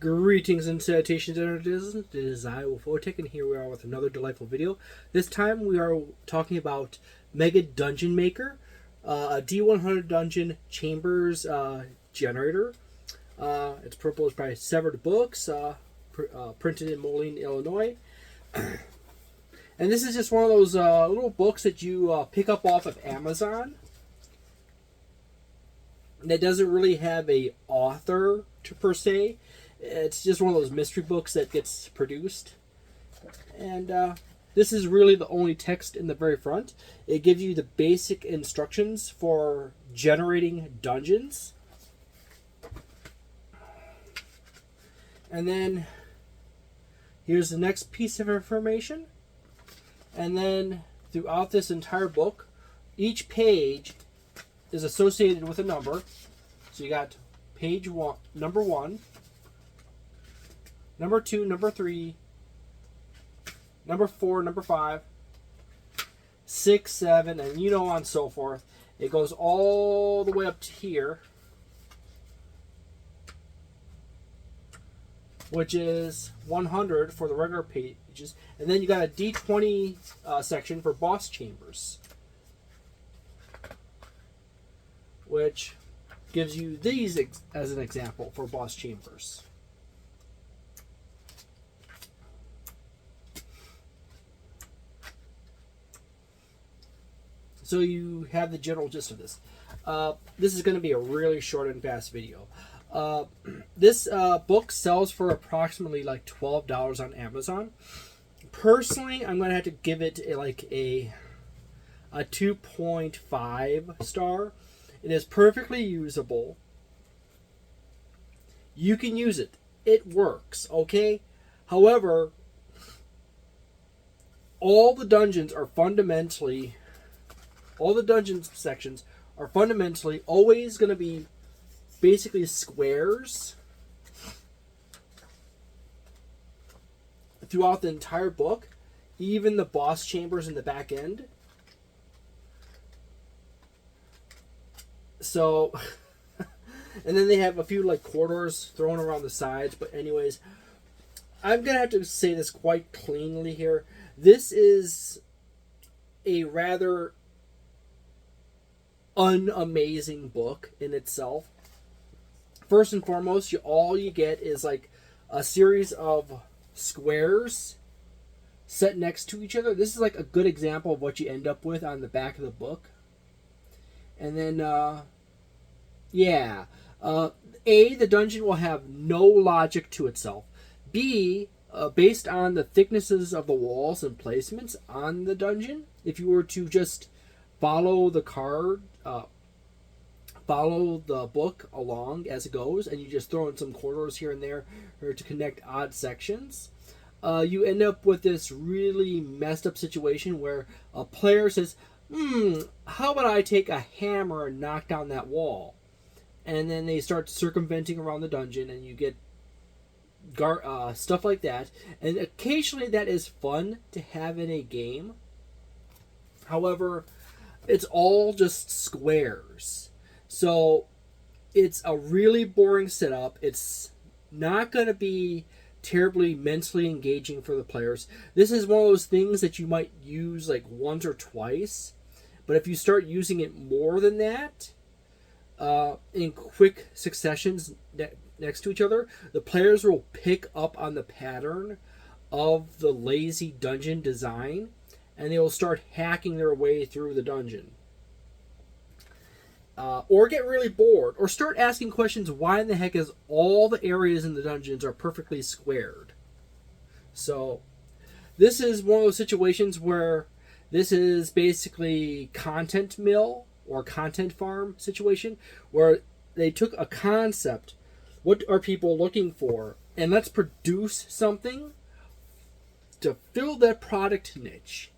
Greetings and salutations, editors. This is I, Wolfphototech, and here we are with another delightful video. This time we are talking about Mega Dungeon Maker, a D100 dungeon chambers generator. It's published by Severed Books, printed in Moline, Illinois. And this is just one of those little books that you pick up off of Amazon that doesn't really have a author per se. It's just one of those mystery books that gets produced. And this is really the only text in the very front. It gives you the basic instructions for generating dungeons. And then here's the next piece of information. And then throughout this entire book, each page is associated with a number. So you got page one, number 1, number 2, number 3, number 4, number 5, 6, 7, and you know on and so forth. It goes all the way up to here, which is 100 for the regular pages. And then you got a D20 section for boss chambers, which gives you these as an example for boss chambers. So you have the general gist of this. This is going to be a really short and fast video. This book sells for approximately like $12 on Amazon. Personally, I'm going to have to give it a 2.5 star. It is perfectly usable. You can use it. It works, okay? However, all the dungeon sections are fundamentally always going to be basically squares throughout the entire book, even the boss chambers in the back end. So, and then they have a few like corridors thrown around the sides. But anyways, I'm going to have to say this quite cleanly here. This is a rather unamazing book in itself. First and foremost, all you get is like a series of squares set next to each other. This is like a good example of what you end up with on the back of the book. And then, A, the dungeon will have no logic to itself. B, based on the thicknesses of the walls and placements on the dungeon, if you were to just follow the book along as it goes, and you just throw in some corridors here and there or to connect odd sections, you end up with this really messed up situation where a player says, how about I take a hammer and knock down that wall? And then they start circumventing around the dungeon, and you get stuff like that. And occasionally that is fun to have in a game. However, it's all just squares. So it's a really boring setup. It's not going to be terribly mentally engaging for the players. This is one of those things that you might use like once or twice. But if you start using it more than that, in quick successions next to each other, the players will pick up on the pattern of the lazy dungeon design, and they will start hacking their way through the dungeon. Or get really bored, or start asking questions, why in the heck is all the areas in the dungeons are perfectly squared? So, this is one of those situations where this is basically content mill or content farm situation, where they took a concept, what are people looking for, and let's produce something to fill that product niche.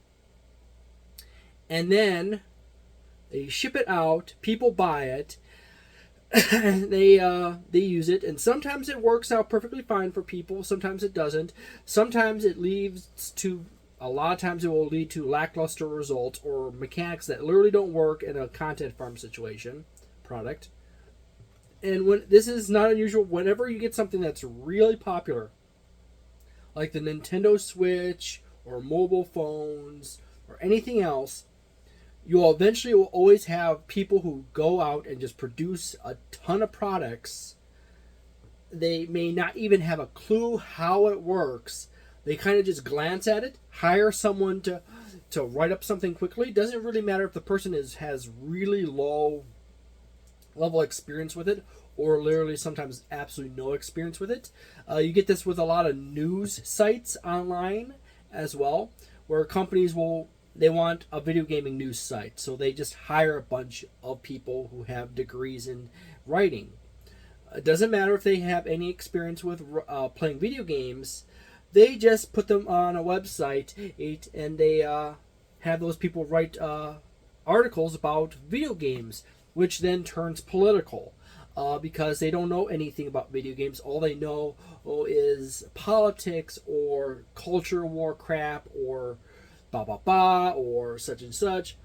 And then they ship it out, people buy it, they use it, and sometimes it works out perfectly fine for people, sometimes it doesn't. Sometimes it leads to, a lot of times it will lead to lackluster results or mechanics that literally don't work in a content farm situation product. And when this is not unusual, whenever you get something that's really popular, like the Nintendo Switch or mobile phones or anything else, you'll eventually will always have people who go out and just produce a ton of products. They may not even have a clue how it works. They kind of just glance at it, hire someone to write up something quickly. It doesn't really matter if the person has really low level experience with it, or literally sometimes absolutely no experience with it. You get this with a lot of news sites online as well, where companies they want a video gaming news site, so they just hire a bunch of people who have degrees in writing. It doesn't matter if they have any experience with playing video games. They just put them on a website, and they have those people write articles about video games, which then turns political, because they don't know anything about video games. All they know is politics or culture war crap or blah blah blah or such and such.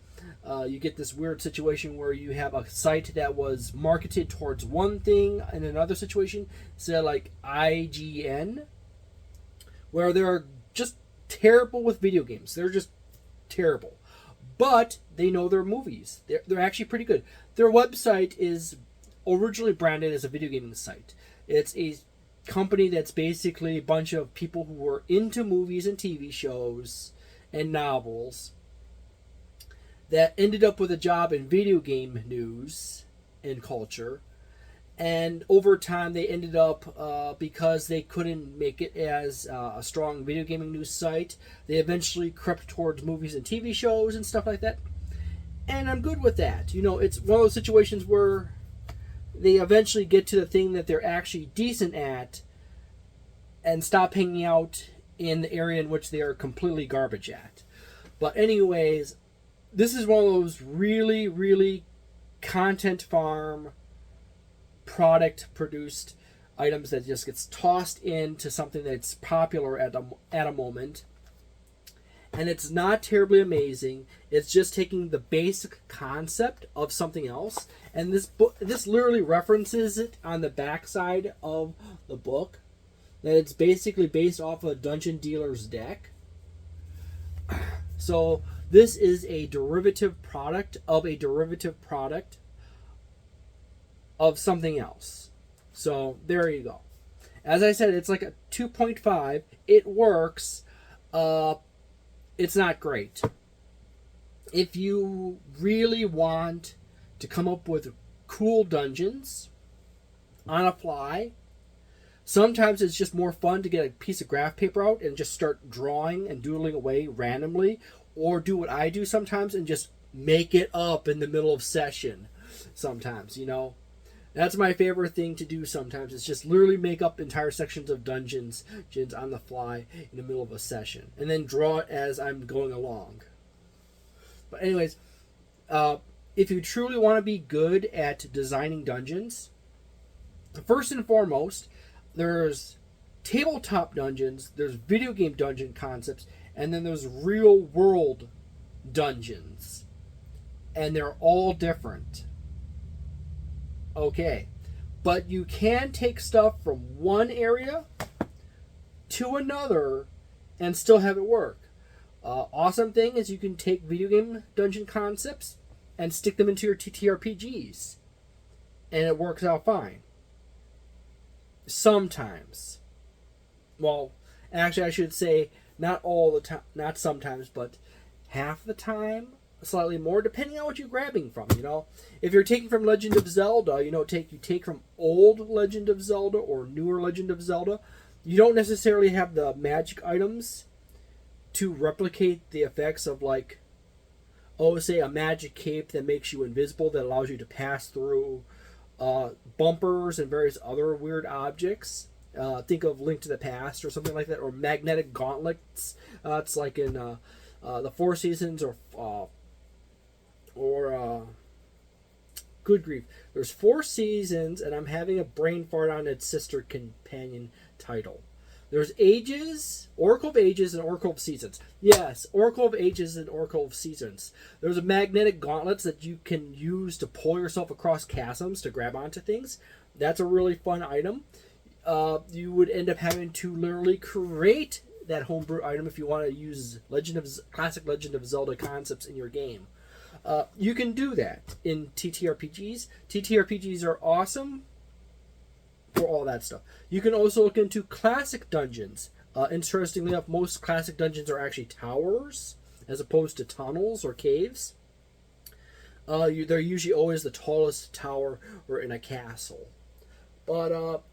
You get this weird situation where you have a site that was marketed towards one thing in another situation, say like IGN, where they're just terrible with video games. They're just terrible. But they know their movies. They're actually pretty good. Their website is originally branded as a video gaming site. It's a company that's basically a bunch of people who were into movies and TV shows and novels that ended up with a job in video game news and culture. And over time, they ended up, because they couldn't make it as a strong video gaming news site, they eventually crept towards movies and TV shows and stuff like that. And I'm good with that. You know, it's one of those situations where they eventually get to the thing that they're actually decent at and stop hanging out in the area in which they are completely garbage at. But anyways, this is one of those really, really content farm product produced items that just gets tossed into something that's popular at a moment, and it's not terribly amazing. It's just taking the basic concept of something else, and this literally references it on the backside of the book, that it's basically based off a dungeon dealer's deck. So this is a derivative product of a derivative product of something else. So there you go. As I said, it's like a 2.5. It works. It's not great. If you really want to come up with cool dungeons on a fly, sometimes it's just more fun to get a piece of graph paper out and just start drawing and doodling away randomly, or do what I do sometimes and just make it up in the middle of session sometimes, you know. That's my favorite thing to do sometimes. It's just literally make up entire sections of dungeons on the fly in the middle of a session, and then draw it as I'm going along. But anyways, if you truly want to be good at designing dungeons, first and foremost, there's tabletop dungeons, there's video game dungeon concepts, and then there's real world dungeons. And they're all different. Okay, but you can take stuff from one area to another and still have it work. Awesome thing is you can take video game dungeon concepts and stick them into your TTRPGs, and it works out fine. Sometimes. Well, actually I should say not all the time, not sometimes, but half the time. Slightly more, depending on what you're grabbing from, you know. If you're taking from Legend of Zelda, you take from old Legend of Zelda or newer Legend of Zelda, you don't necessarily have the magic items to replicate the effects of, like, say a magic cape that makes you invisible, that allows you to pass through bumpers and various other weird objects. Think of Link to the Past or something like that, or magnetic gauntlets. It's like in the Four Seasons, or good grief, there's Four Seasons, and I'm having a brain fart on its sister companion title. There's Ages, Oracle of Ages, and Oracle of Seasons. Yes, Oracle of Ages and Oracle of Seasons. There's a magnetic gauntlets that you can use to pull yourself across chasms to grab onto things. That's a really fun item. You would end up having to literally create that homebrew item if you want to use classic Legend of Zelda concepts in your game. You can do that in TTRPGs. TTRPGs are awesome for all that stuff. You can also look into classic dungeons. Interestingly enough, most classic dungeons are actually towers as opposed to tunnels or caves. They're usually always the tallest tower or in a castle. But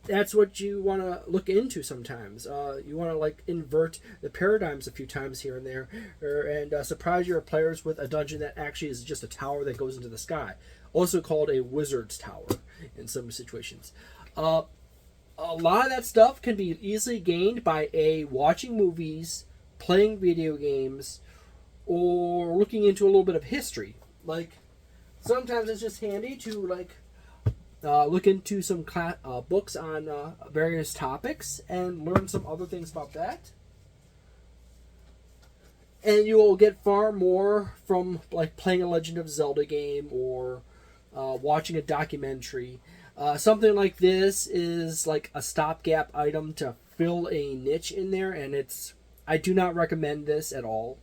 that's what you want to look into sometimes. You want to like invert the paradigms a few times here and there, and surprise your players with a dungeon that actually is just a tower that goes into the sky, also called a wizard's tower in some situations. A lot of that stuff can be easily gained by watching movies, playing video games, or looking into a little bit of history. Like sometimes it's just handy to look into some books on various topics and learn some other things about that. And you will get far more from like playing a Legend of Zelda game or watching a documentary. Something like this is like a stopgap item to fill a niche in there, and I do not recommend this at all.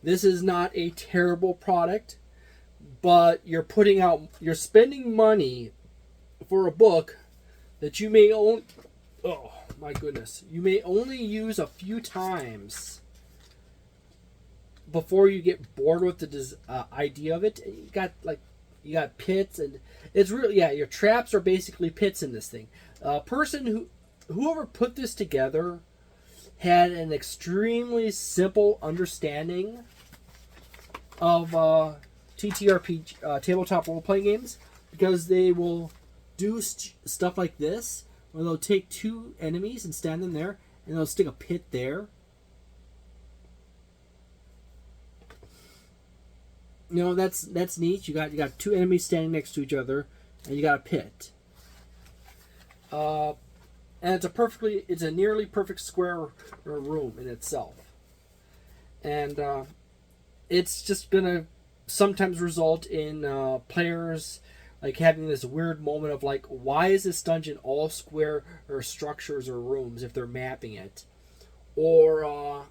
This is not a terrible product, but you're spending money for a book that you may only, you may only use a few times before you get bored with the idea of it. You got pits, and it's really, your traps are basically pits in this thing. Whoever put this together had an extremely simple understanding of TTRPG, tabletop role-playing games, because they will do stuff like this, where they'll take two enemies and stand them there, and they'll stick a pit there. You know, that's neat. You got two enemies standing next to each other, and you got a pit. And it's a nearly perfect square room in itself. And it's just gonna sometimes result in players like having this weird moment of like, why is this dungeon all square or structures or rooms if they're mapping it? Or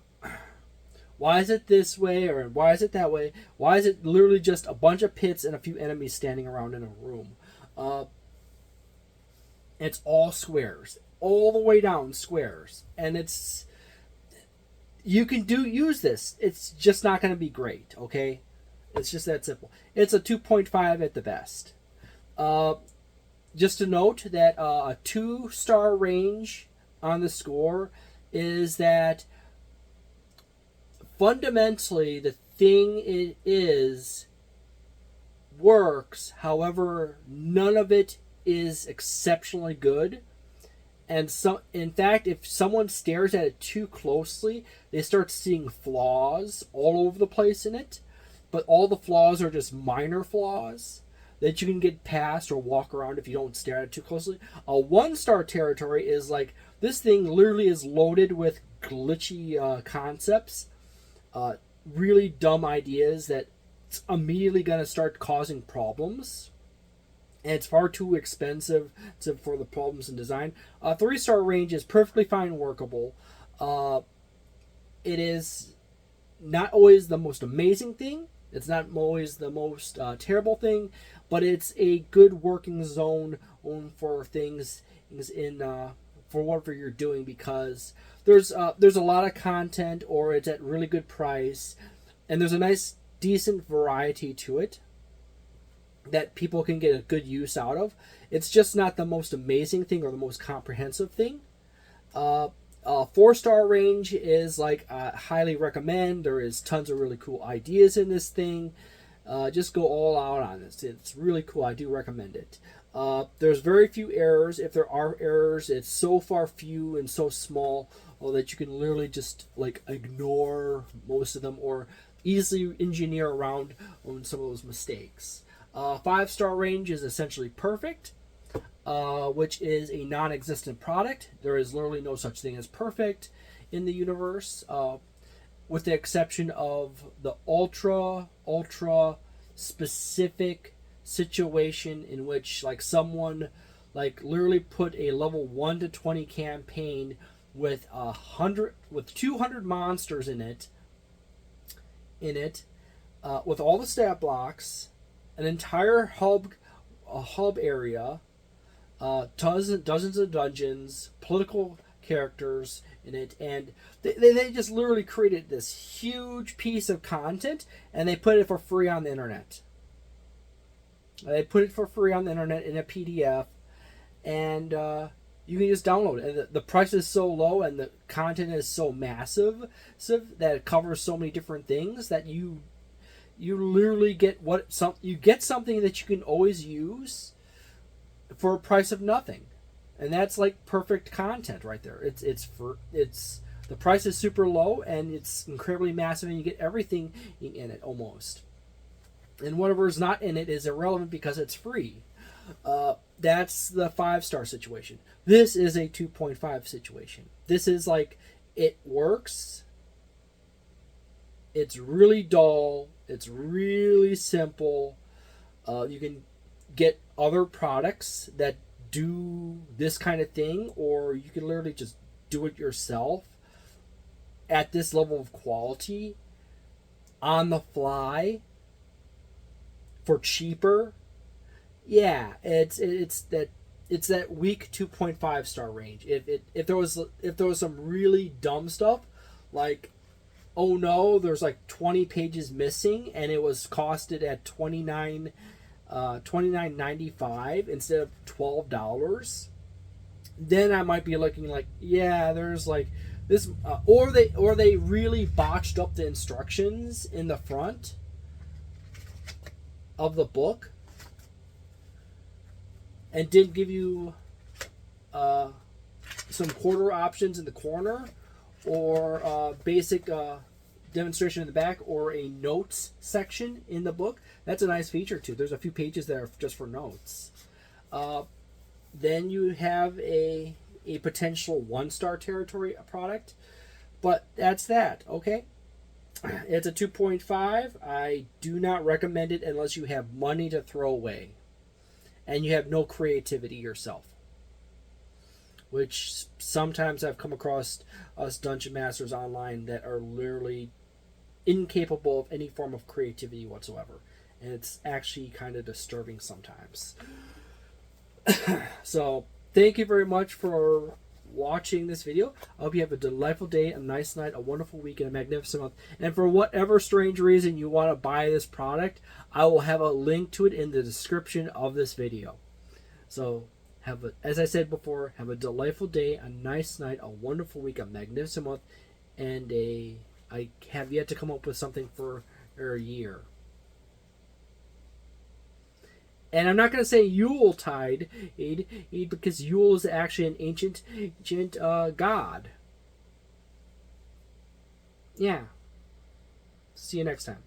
why is it this way, or why is it that way? Why is it literally just a bunch of pits and a few enemies standing around in a room? It's all squares, all the way down squares, and you can use this. It's just not going to be great, okay? It's just that simple. It's a 2.5 at the best. Just to note that a 2-star range on the score is that fundamentally the thing it is works, however none of it is exceptionally good. And in fact, if someone stares at it too closely, they start seeing flaws all over the place in it. But all the flaws are just minor flaws that you can get past or walk around if you don't stare at it too closely. A 1-star territory is like, this thing literally is loaded with glitchy concepts, really dumb ideas that it's immediately going to start causing problems. And it's far too expensive for the problems in design. A 3-star range is perfectly fine, workable. It is not always the most amazing thing. It's not always the most terrible thing, but it's a good working zone for things in for whatever you're doing, because there's a lot of content, or it's at really good price, and there's a nice decent variety to it that people can get a good use out of. It's just not the most amazing thing or the most comprehensive thing. A 4-star range is like, highly recommend. There is tons of really cool ideas in this thing. Just go all out on this. It's really cool. I do recommend it. There's very few errors. If there are errors, it's so far few and so small that you can literally just like ignore most of them, or easily engineer around on some of those mistakes. 5-star range is essentially perfect, which is a non-existent product. There is literally no such thing as perfect in the universe, with the exception of the ultra specific situation in which like someone like literally put a level 1 to 20 campaign with 200 monsters in it, with all the stat blocks, an entire hub area, dozens of dungeons, political characters in it, and they just literally created this huge piece of content, and they put it for free on the internet. They put it for free on the internet in a PDF, and you can just download it. And the price is so low, and the content is so massive, that it covers so many different things that you literally get something that you can always use for a price of nothing. And that's like perfect content right there. It's the price is super low, and it's incredibly massive, and you get everything in it almost. And whatever's not in it is irrelevant because it's free. That's the 5-star situation. This is a 2.5 situation. This is like, it works. It's really dull. It's really simple. You can get other products that do this kind of thing, or you can literally just do it yourself at this level of quality on the fly for cheaper. Yeah, it's that weak 2.5 star range. If there was some really dumb stuff, like, oh no, there's like 20 pages missing and it was costed at $29.95 instead of $12, then I might be looking like, yeah, there's like this, or they really botched up the instructions in the front of the book and didn't give you some quarter options in the corner, or basic demonstration in the back, or a notes section in the book. That's a nice feature too. There's a few pages there just for notes. Then you have a potential 1-star territory product, but that's that. Okay, it's a 2.5. I do not recommend it unless you have money to throw away and you have no creativity yourself, which sometimes I've come across us dungeon masters online that are literally incapable of any form of creativity whatsoever, and it's actually kind of disturbing sometimes. So thank you very much for watching this video. I hope you have a delightful day, a nice night, a wonderful week, and a magnificent month. And for whatever strange reason you want to buy this product, I will have a link to it in the description of this video. So as I said before, have a delightful day, a nice night, a wonderful week, a magnificent month, and I have yet to come up with something for a year. And I'm not going to say Yuletide, because Yule is actually an ancient god. Yeah. See you next time.